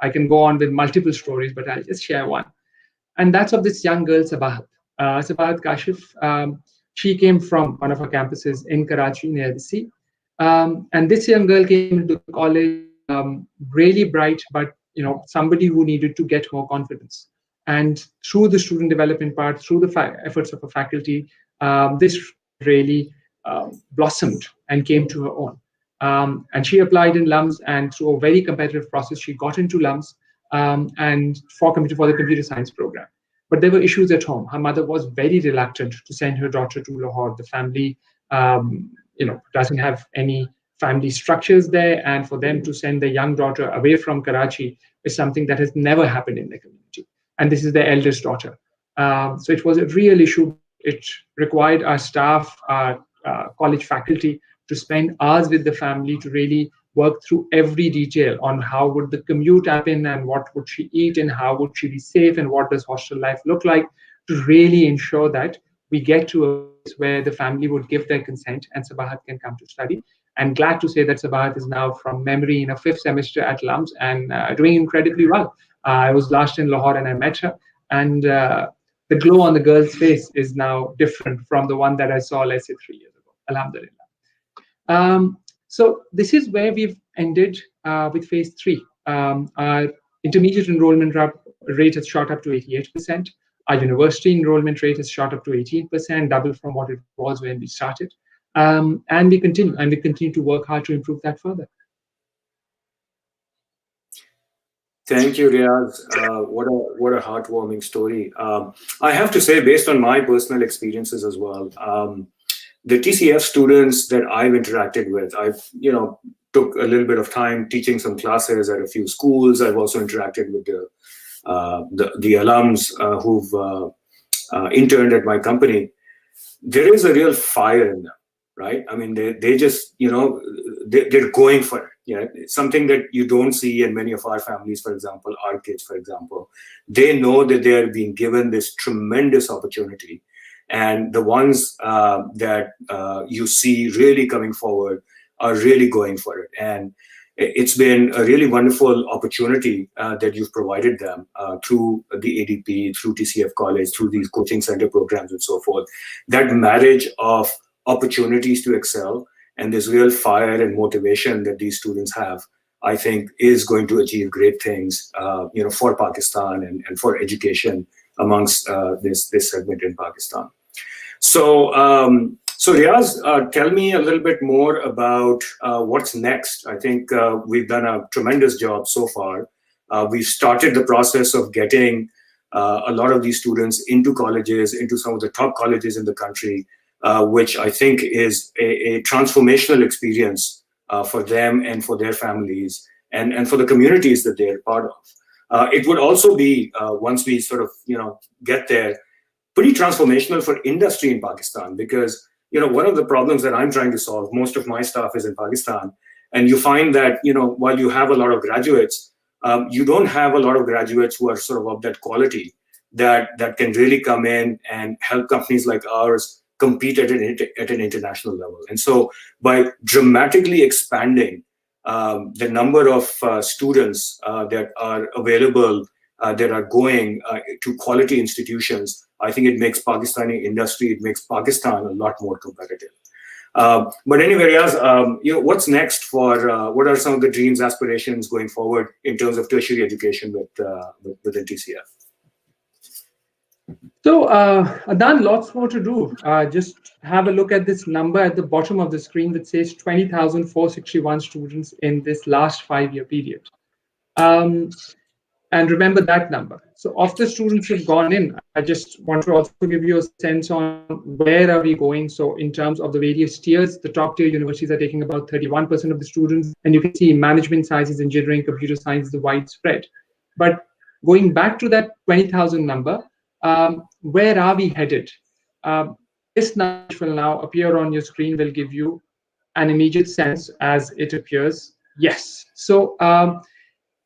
I can go on with multiple stories, but I'll just share one. And that's of this young girl, Sabahat. Sabahat Kashif, she came from one of our campuses in Karachi near the sea. And this young girl came into college really bright, but, somebody who needed to get more confidence. And through the student development part, through the efforts of a faculty, this really blossomed and came to her own. And she applied in LUMS, and through a very competitive process, she got into LUMS and for the computer science program. But there were issues at home. Her mother was very reluctant to send her daughter to Lahore. The family, doesn't have any family structures there, and for them to send their young daughter away from Karachi is something that has never happened in the community. And this is their eldest daughter. So it was a real issue. It required our staff, our college faculty, to spend hours with the family to really work through every detail on how would the commute happen and what would she eat and how would she be safe and what does hostel life look like, to really ensure that we get to a place where the family would give their consent and Sabahat can come to study. And glad to say that Sabahat is now from memory in a 5th semester at LUMS and doing incredibly well. I was last in Lahore and I met her, and the glow on the girl's face is now different from the one that I saw, let's say, 3 years ago. Alhamdulillah. So this is where we've ended with phase 3. Our intermediate enrollment rate has shot up to 88%. Our university enrollment rate has shot up to 18%, double from what it was when we started. And we continue to work hard to improve that further. Thank you, Riaz. What a heartwarming story. I have to say, based on my personal experiences as well, the TCF students that I've interacted with, I've took a little bit of time teaching some classes at a few schools. I've also interacted with the alums who've interned at my company. There is a real fire in them, right? I mean, they just they're going for it. Yeah, something that you don't see in many of our families, for example, our kids, for example. They know that they are being given this tremendous opportunity, and the ones that you see really coming forward are really going for it. And it's been a really wonderful opportunity that you've provided them through the ADP, through TCF College, through these coaching center programs and so forth. That marriage of opportunities to excel and this real fire and motivation that these students have, I think, is going to achieve great things, for Pakistan and for education amongst this segment in Pakistan. So, Riaz, tell me a little bit more about what's next. I think we've done a tremendous job so far. We've started the process of getting a lot of these students into colleges, into some of the top colleges in the country, which I think is a transformational experience for them and for their families and for the communities that they're part of. It would also be, once we sort of, get there, pretty transformational for industry in Pakistan, because one of the problems that I'm trying to solve, most of my staff is in Pakistan, and you find that while you have a lot of graduates, you don't have a lot of graduates who are sort of that quality that can really come in and help companies like ours compete at an international level. And so by dramatically expanding the number of students that are available, that are going to quality institutions, I think it makes Pakistani industry, it makes Pakistan a lot more competitive. But anyway, Riaz, what's next for, what are some of the dreams, aspirations going forward in terms of tertiary education within TCF? So, Adan, lots more to do. Just have a look at this number at the bottom of the screen that says 20,461 students in this last 5-year period. And remember that number. So of the students who've gone in, I just want to also give you a sense on where are we going. So in terms of the various tiers, the top tier universities are taking about 31% of the students. And you can see management sciences, engineering, computer science, the widespread. But going back to that 20,000 number, where are we headed? This number which will now appear on your screen will give you an immediate sense as it appears. Yes. So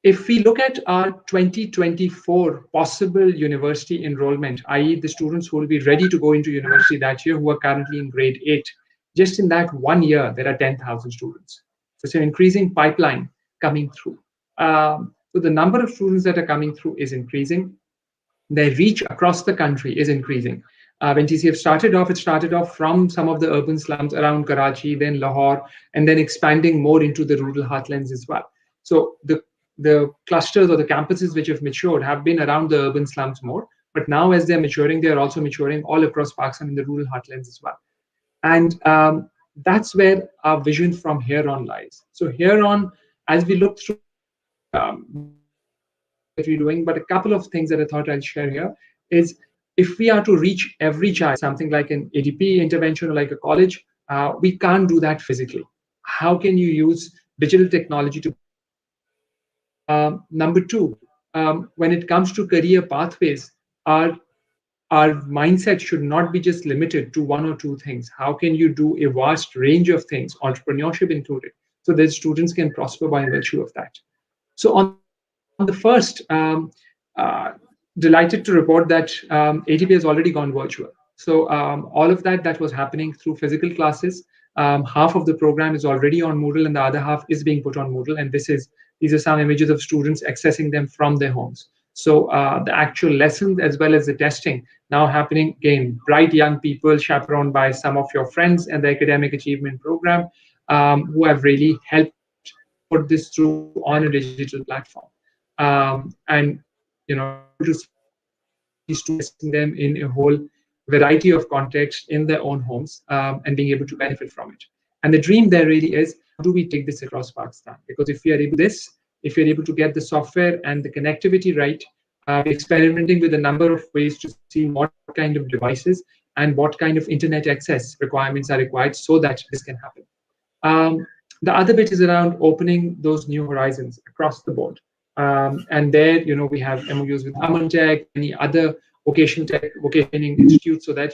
if we look at our 2024 possible university enrollment, i.e. the students who will be ready to go into university that year who are currently in grade 8, just in that 1 year, there are 10,000 students. So it's an increasing pipeline coming through. So the number of students that are coming through is increasing. Their reach across the country is increasing. When TCF started off, it started off from some of the urban slums around Karachi, then Lahore, and then expanding more into the rural heartlands as well. So the clusters or the campuses which have matured have been around the urban slums more, but now as they're maturing, they're also maturing all across Pakistan in the rural heartlands as well. And that's where our vision from here on lies. So here on, as we look through that we're doing, but a couple of things that I thought I'll share here is if we are to reach every child, something like an ADP intervention or like a college, we can't do that physically. How can you use digital technology to number two, when it comes to career pathways, our mindset should not be just limited to one or two things. How can you do a vast range of things, entrepreneurship included, so that students can prosper by virtue of that? So on the first, delighted to report that ATP has already gone virtual. So all of that was happening through physical classes. Half of the program is already on Moodle and the other half is being put on Moodle. And these are some images of students accessing them from their homes. So the actual lessons as well as the testing now happening, again, bright young people chaperoned by some of your friends and the academic achievement program who have really helped put this through on a digital platform. And to these testing them in a whole variety of contexts in their own homes and being able to benefit from it. And the dream there really is, how do we take this across Pakistan? Because if we are able to get the software and the connectivity right, we're experimenting with a number of ways to see what kind of devices and what kind of internet access requirements are required so that this can happen. The other bit is around opening those new horizons across the board. And there, we have MOUs with Aman Tech, any other vocational institutes, so that,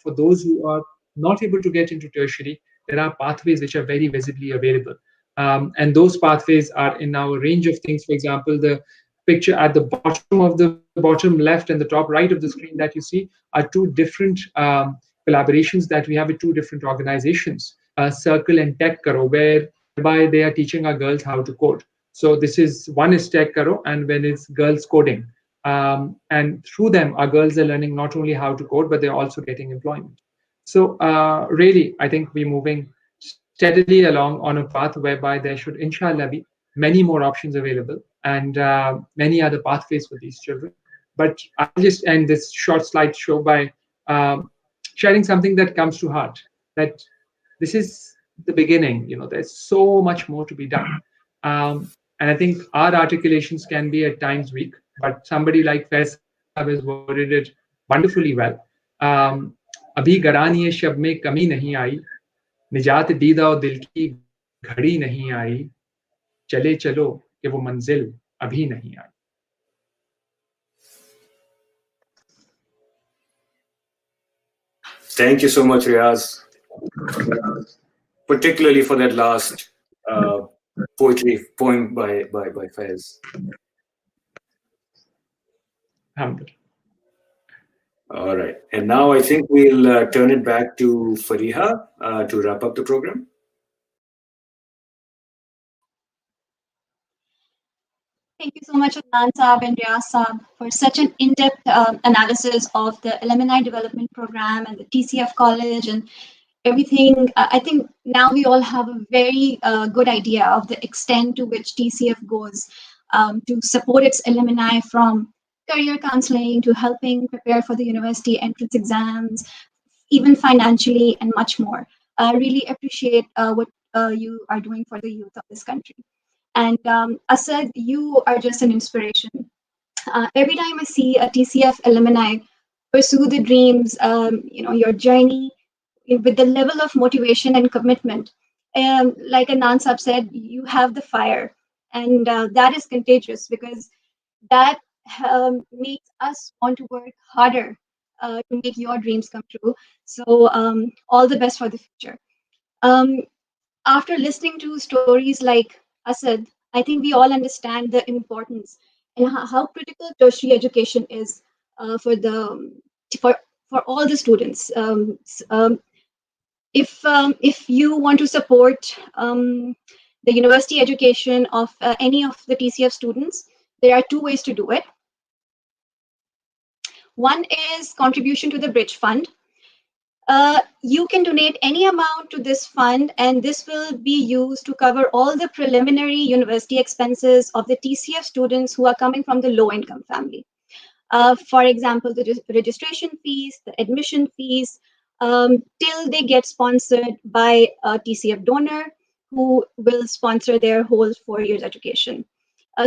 for those who are not able to get into tertiary, there are pathways which are very visibly available. And those pathways are in our range of things. For example, the picture at the bottom of the bottom left and the top right of the screen that you see are two different collaborations that we have with two different organizations, Circle and Tech Karo, whereby they are teaching our girls how to code. So one is Tech Karo, and when it's girls coding. And through them, our girls are learning not only how to code, but they're also getting employment. So really, I think we're moving steadily along on a path whereby there should, inshallah, be many more options available and many other pathways for these children. But I'll just end this short slideshow by sharing something that comes to heart, that this is the beginning. There's so much more to be done. And I think our articulations can be at times weak, but somebody like Faisal has worded it wonderfully well. अभी गरानी शब में कमी नहीं आई, निजात दीदा और दिल की घड़ी नहीं आई, चले चलो कि वो मंजिल अभी नहीं आई. Thank you so much, Riaz, particularly for that last poetry poem by Faiz. All right, and now I think we'll turn it back to Fariha to wrap up the program. Thank you so much, Adnan Saab and Riaz Saab, for such an in-depth analysis of the Alumni Development Program and the TCF College and everything. I think now we all have a very good idea of the extent to which TCF goes to support its alumni, from career counseling to helping prepare for the university entrance exams, even financially and much more. I really appreciate what you are doing for the youth of this country. And Asad, you are just an inspiration. Every time I see a TCF alumni pursue the dreams, your journey with the level of motivation and commitment, like Anand Saab said, you have the fire, and that is contagious, because that makes us want to work harder to make your dreams come true. So all the best for the future. After listening to stories like Asad, I think we all understand the importance and how critical tertiary education is for the for all the students. If you want to support the university education of any of the TCF students, there are two ways to do it. One is contribution to the Bridge Fund. You can donate any amount to this fund, and this will be used to cover all the preliminary university expenses of the TCF students who are coming from the low-income family. For example, the registration fees, the admission fees, till they get sponsored by a TCF donor who will sponsor their whole 4 years education.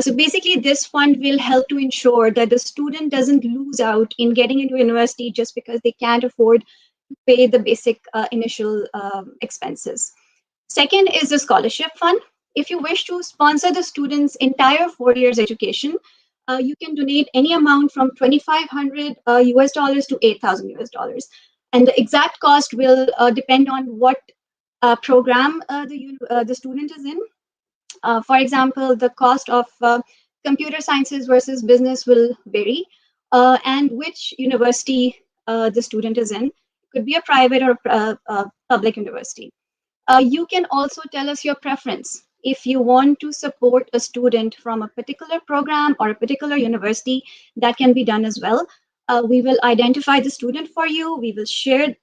So basically, this fund will help to ensure that the student doesn't lose out in getting into university just because they can't afford pay the basic initial expenses. Second is the scholarship fund. If you wish to sponsor the student's entire 4 years education, you can donate any amount from 2,500 US dollars to 8,000 US dollars. And the exact cost will depend on what program the student is in. For example, the cost of computer sciences versus business will vary, and which university the student is in. Could be a private or public university. You can also tell us your preference. If you want to support a student from a particular program or a particular university, that can be done as well. We will identify the student for you. We will share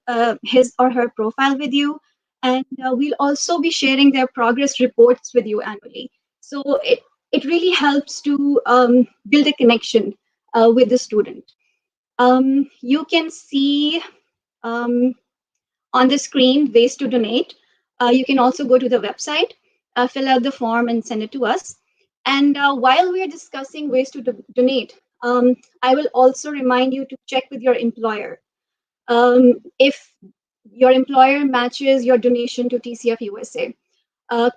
his or her profile with you. And we'll also be sharing their progress reports with you annually. So it really helps to build a connection with the student. You can see on the screen ways to donate. You can also go to the website, fill out the form and send it to us. And while we are discussing ways to donate, I will also remind you to check with your employer. If your employer matches your donation to TCF USA,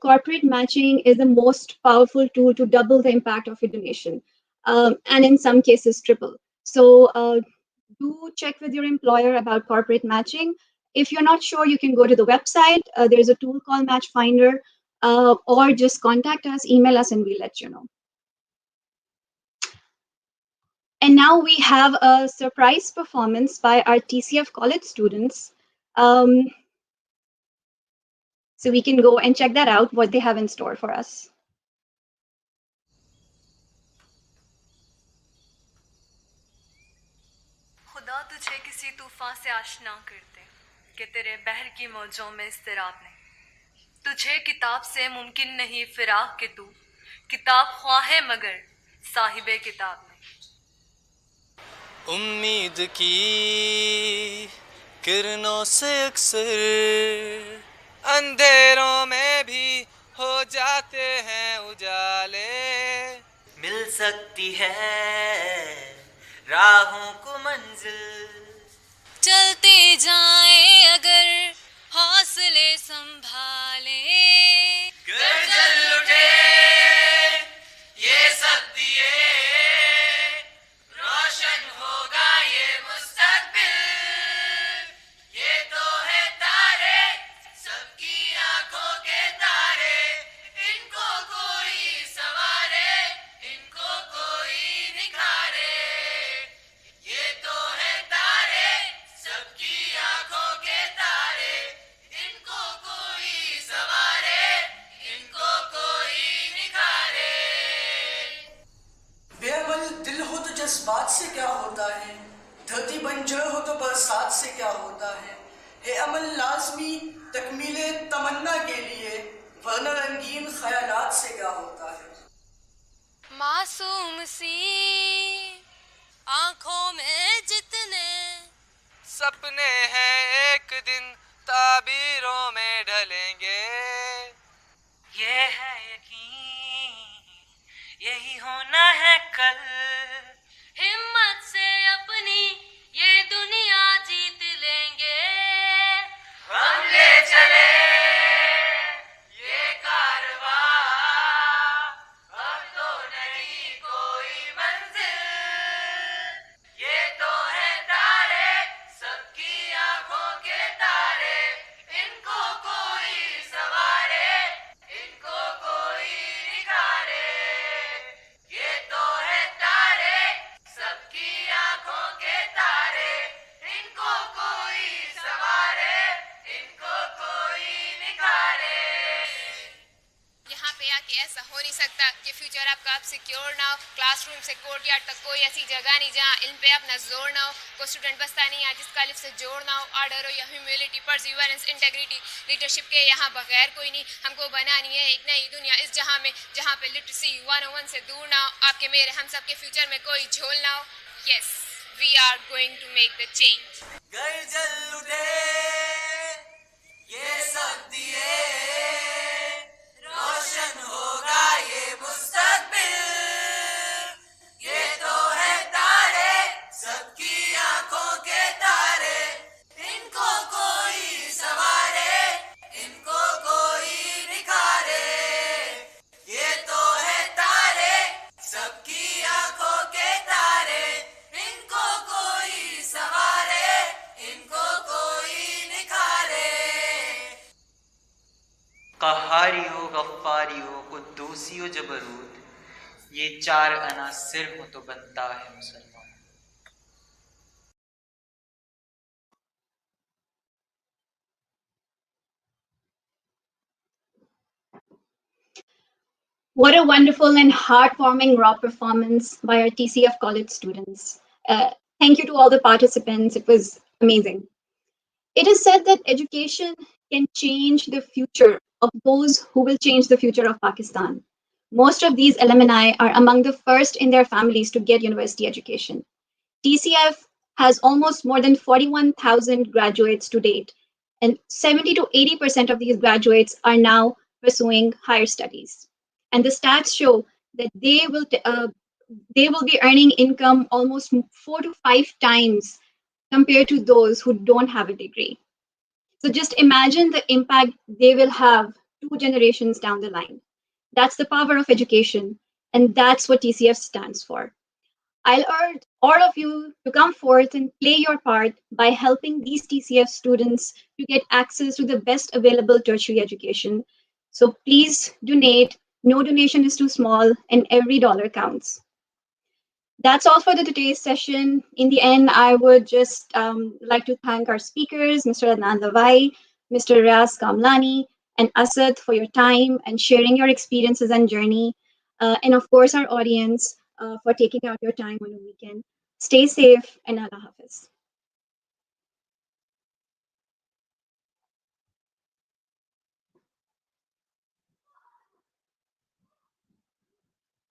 corporate matching is the most powerful tool to double the impact of your donation, and in some cases triple. So do check with your employer about corporate matching. If you're not sure, you can go to the website. There's a tool called Match Finder, or just contact us, email us, and we'll let you know. And now we have a surprise performance by our TCF college students. So we can go and check that out, what they have in store for us. खुदा तुझे किसी तूफान से आशना करते कि तेरे बहर की मौजों में इज़्तिराब नहीं। तुझे किताब से मुमकिन नहीं फिराक के तू किताब ख्वाह है मगर साहिबे किताब नहीं। उम्मीद की किरणों से अक्सर अंधेरों में भी हो जाते हैं उजाले। मिल सकती है राहों को मंजिल चलते जाएं अगर हौसले संभाले, गर्जन उठे ये सब दिए, रोशन होगा ये मुस्तकबिल, ये तो है तारे सबकी आंखों के तारे, इनको कोई सवारे, इनको कोई निखारे, ये तो है तारे सबकी आंखों के तारे, इनको कोई सवारे, इनको कोई निखारे। बेअमल दिल हो तो जज्बात से क्या होता है, धरती बंजर हो तो बरसात से क्या होता है अमल लाजमी तकमीले तमन्ना के लिए, वरना रंगीन ख्यालात से क्या होता है। मासूम सी आंखों में जितने सपने हैं एक दिन ताबीरों में ढलेंगे, ये है यकीन यही होना है कल, हिम्मत से अपनी ये दुनिया जीत लेंगे, हम ले चले ये कारवां, अब तो नहीं कोई मंजिल, ये तो है तारे सबकी आंखों के तारे, इनको कोई सवारे, इनको कोई निखारे, ये तो है तारे सबकी आंखों के तारे, इनको कोई सवारे, इनको कोई निखारे। यहाँ पे आके ऐसा हो नहीं सकता कि फ्यूचर आपका आप सिक्योर ना हो, क्लासरूम से कोर्टयार्ड तक कोई ऐसी जगह नहीं जहाँ इल्म पे अपना जोर ना हो, कोई स्टूडेंट बसता नहीं है जिसका अलिफ से जोड़ ना हो, ऑर्डर हो या ह्यूमिलिटी, परसिवरेंस, इंटेग्रिटी, लीडरशिप के यहाँ बगैर कोई नहीं। हमको बनानी है एक नई दुनिया इस जहाँ में, जहाँ पे लिटरेसी 101 से दूर ना हो, आपके मेरे हम सब के फ्यूचर में कोई झोल ना हो। Yes, we are going to make the change. गर्जन उठे ये सब दिए, रोशन होगा ये मुस्तकबिल, ये तो है तारे सबकी आंखों के तारे, इनको कोई सवारे, इनको कोई निखारे, ये तो है तारे सबकी आंखों के तारे, इनको कोई सवारे, इनको कोई निखारे। कहारी हो, गफ्फारी हो, कुद्दूसी हो, जबरूत, ये चार अनासिर हो तो बनता है मुसलमान। What a wonderful and heartwarming raw performance by our TCF college students. Thank you to all the participants. It was amazing. It is said that education can change the future of those who will change the future of Pakistan. Most of these alumni are among the first in their families to get university education. TCF has almost more than 41,000 graduates to date, and 70 to 80% of these graduates are now pursuing higher studies. And the stats show that they will be earning income almost 4 to 5 times compared to those who don't have a degree. So just imagine the impact they will have 2 generations down the line. That's the power of education, and that's what TCF stands for. I'll urge all of you to come forth and play your part by helping these TCF students to get access to the best available tertiary education. So please donate. No donation is too small, and every dollar counts. That's all for today's session. In the end, I would just like to thank our speakers, Mr. Adnan Lavai, Mr. Riaz Kamlani, and Asad for your time and sharing your experiences and journey. And of course, our audience for taking out your time on a weekend. Stay safe and Allah Hafiz.